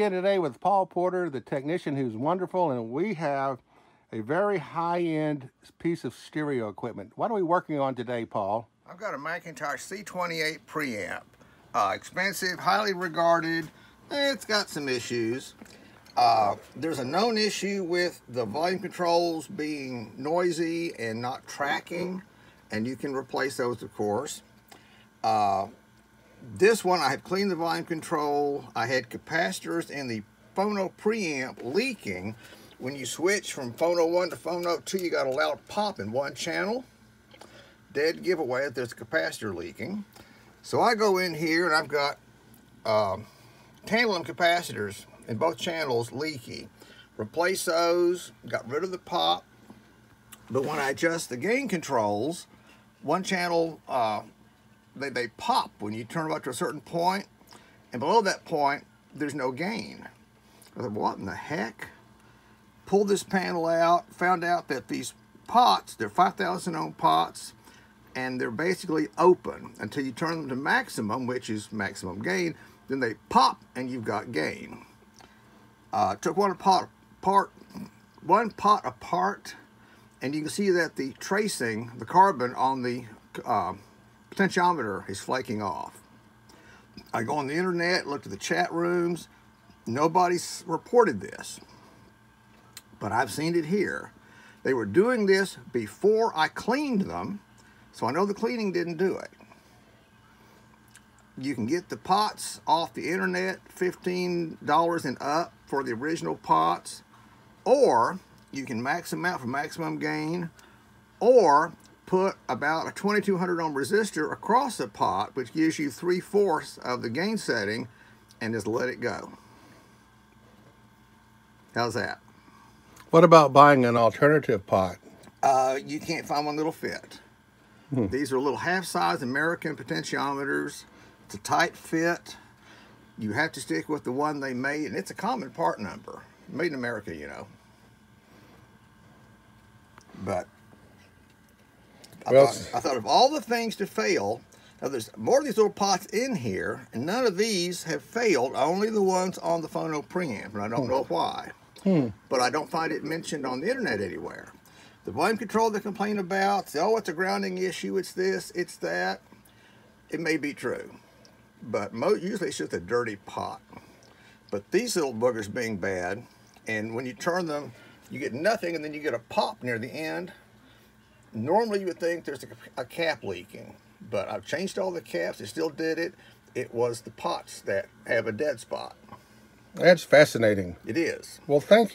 again today with Paul Porter, the technician who's wonderful, and we have a very high-end piece of stereo equipment. What are we working on today, Paul? I've got a McIntosh C28 preamp. Expensive, highly regarded. It's got some issues. There's a known issue with the volume controls being noisy and not tracking, and you can replace those, of course. This one, I had cleaned the volume control. I had capacitors in the phono preamp leaking. When you switch from phono 1 to phono 2, you got a loud pop in one channel. Dead giveaway if there's a capacitor leaking. So I go in here and I've got tantalum capacitors in both channels leaky. Replace those, got rid of the pop. But when I adjust the gain controls, one channel, they pop when you turn them up to a certain point, and below that point, there's no gain. I thought, what in the heck? Pulled this panel out, found out that these pots, they're 5,000 ohm pots, and they're basically open until you turn them to maximum, which is maximum gain. Then they pop, and you've got gain. Took one pot apart, and you can see that the tracing, the carbon on the potentiometer is flaking off. I go on the internet, looked at the chat rooms. Nobody's reported this, but I've seen it here. They were doing this before I cleaned them, so I know the cleaning didn't do it. You can get the pots off the internet, $15 and up for the original pots, or you can max them out for maximum gain, or put about a 2200 ohm resistor across the pot, which gives you 3/4 of the gain setting, and just let it go. How's that? What about buying an alternative pot? You can't find one that'll fit. These are little half-size American potentiometers. It's a tight fit. You have to stick with the one they made, and it's a common part number. Made in America, you know. But I thought of all the things to fail. Now there's more of these little pots in here, and none of these have failed, only the ones on the phono preamp, and I don't know why. But I don't find it mentioned on the internet anywhere. The volume control they complain about, say, oh, it's a grounding issue, it's this, it's that. It may be true, but usually it's just a dirty pot. But these little boogers being bad, and when you turn them, you get nothing, and then you get a pop near the end. Normally you would think there's a cap leaking, but I've changed all the caps, it still did it. It was the pots that have a dead spot. That's fascinating. It is. Well, thank you.